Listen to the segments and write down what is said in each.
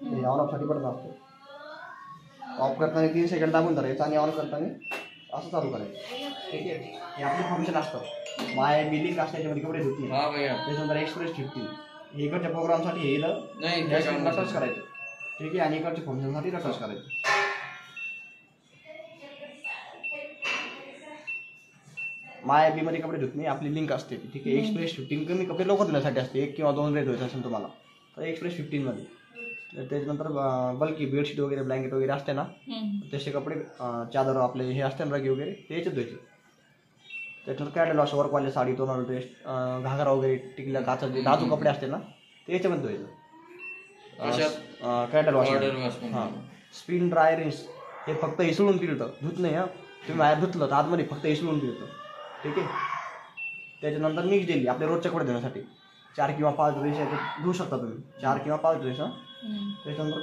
हे on ऑफसाठी button असतं. Of करताना 3 सेकंड दाबून धरायचं आणि ऑन करताना असं चालू करायचं. ठीक आहे. हे आपलं फंक्शन असतं. माय बिलिंग असतं त्याच्यामध्ये कपडे धुतले. त्याच्यानंतर एक्सप्रेस 15 इकडच्या प्रोग्रामसाठी हे नाही टच करायचं. ठीक आहे. आणि इकडच्या फंक्शनसाठी टच करायचं. माय बी मध्ये कपडे धुत नाही आपली लिंक असते. ठीक आहे. एक्सप्रेस 15 कमी कपडे लवकर धुण्यासाठी असते. 1 किंवा 2 रेट धुवायचं असेल तुम्हाला तर एक्सप्रेस 15 मध्ये. त्याच्यानंतर बल्कि बेडशीट वगैरे ब्लँकेट वगैरे असते ना तसे कपडे चादर आपले हे असते ना रगी वगैरे ते याच्यात धुवायचे. त्याच्यानंतर कॅटलॉस वर्कवाले साडी टोनल ड्रेस घागरा वगैरे टिकल्या काचाचे नाजूक कपडे असते ना ते याच्यामध्ये धुवायचं. कॅटलॉस हां. स्पिन ड्राय रिन्स हे फक्त इसळून पिळतं धुत नाही. हां तुम्ही बाहेर धुतलं तर आतमध्ये फक्त इसळून पिळतं. ठीक आहे. त्याच्यानंतर मिक्स डेली आपल्या रोजच्या कपडे धुण्यासाठी 4 किंवा 5 ड्रेस याच्यात धुवू शकता तुम्ही. 4 किंवा 5 ड्रेस. हां. त्याच्यानंतर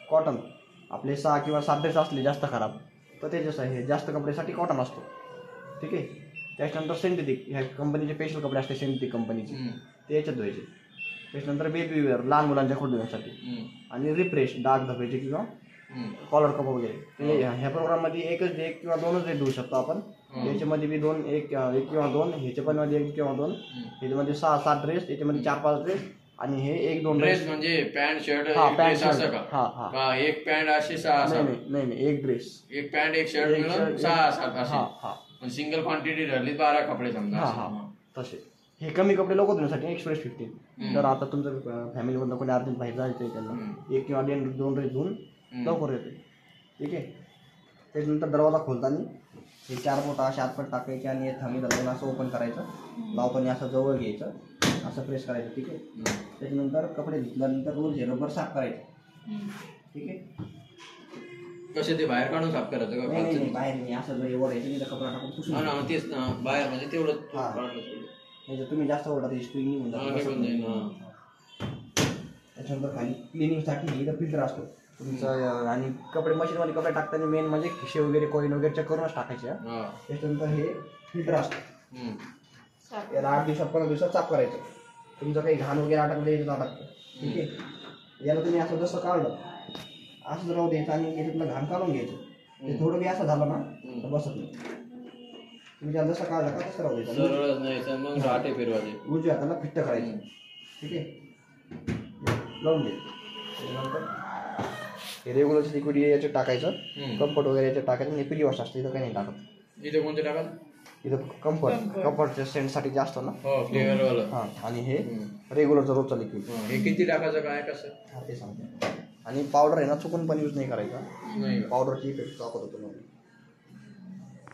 कॉटन आपले 6 किंवा 7 ड्रेस असले जास्त खराब तर त्याच्यासाठी हे जास्त कपड्यासाठी कॉटन असतो. ठीक आहे. त्याच्यानंतर सिंथेटिक ह्या कंपनीचे स्पेशल कपडे असते सिंथेटिक कंपनीचे ते याच्यात धुवायचे. त्याच्यानंतर बेबी वेअर लहान मुलांच्या कपडे धुण्यासाठी आणि रिफ्रेश डाग धुवायचे किंवा कॉलर कप वगैरे ते ह्या प्रोग्राममध्ये एक किंवा 2च रेट धुवू शकतो आपण. याच्यामध्ये बी 2 1 किंवा 2 ह्याच्या पण मध्ये 1 किंवा 2 ह्याच्यामध्ये 6-7 ड्रेस याच्यामध्ये 4-5 ड्रेस आणि हे 1-2 ड्रेस म्हणजे पॅन्ट शर्ट का एक पॅन्ट असे 6 नाही एक ड्रेस एक पॅन्ट एक शर्ट मिळून 6-7 असे सिंगल क्वांटिटी राहिली 12 कपडे समजा तसे. हे कमी कपडे लवकर धुण्यासाठी एक्सप्रेस 15. जर आता तुमचं फॅमिलीमधलं कोणी अर्जंट बाहेर जायचं आहे त्यांना 1 किंवा 2 ड्रेस धुवून लवकर येते. ठीक आहे. त्याच्यानंतर दरवाजा खोलताना हे 4 बोटं असे आतपट टाकायचे आणि हे थांबी धरून असं ओपन करायचं. लावताना असं जवळ घ्यायचं असं प्रेस करायचं. ठीक आहे. त्याच्यानंतर कपडे धुतल्यानंतर रोज हे रबर साफ करायचं. ठीक आहे. कसे ते बाहेर काढून साफ करायचं का? नाही बाहेर नाही असं जर ओढायचं नाही तर कपडा टाकून पुसून तेच बाहेर म्हणजे तेवढं तुम्ही जास्त ओढा स्प्रिंग निघून जातं. त्याच्यानंतर खाली क्लिनिंगसाठी इथं फिल्टर असतो तुमचं आणि कपडे मशीनमध्ये कपडे टाकताना मेन म्हणजे खिशे वगैरे कॉईन वगैरे चेक करूनच टाकायचे. त्याच्यानंतर हे फिल्टर असतं. याला 8 दिवसात 15 दिवसात साफ करायचं. तुमचं काही घाण वगैरे अटकलं याच्यात अटकतं. ठीक आहे. याला तुम्ही असं जसं काढलं असं राहू द्यायचं आणि याच्यातलं घाण काढून घ्यायचं. ते थोडं बी असं झालं ना तर बसत नाही. तुम्ही त्याला जसं काढलं का तसं राहू द्यायचं. उजव्या हाताला फिट्ट करायचं. ठीक आहे. लावून द्यायचं. त्याच्यानंतर हे रेग्युलरचं लिक्विड याच्यात टाकायचं. कम्फर्ट वगैरे याच्यात टाकायचं आणि पिली वॉश असतं इथं काही नाही टाकत. इथं कोणतं टाकाल? इथं कम्फर्टच्या सेंटसाठी जास्त ना फ्लेवरवालं. हां. आणि हे रेग्युलरचं रोजचं लिक्विड. हे किती टाकायचं काय कसं ते सांगतो. आणि पावडर आहे ना चुकून पण यूज नाही करायचा. पावडरची इफेक्ट दाखवतो तुम्हाला.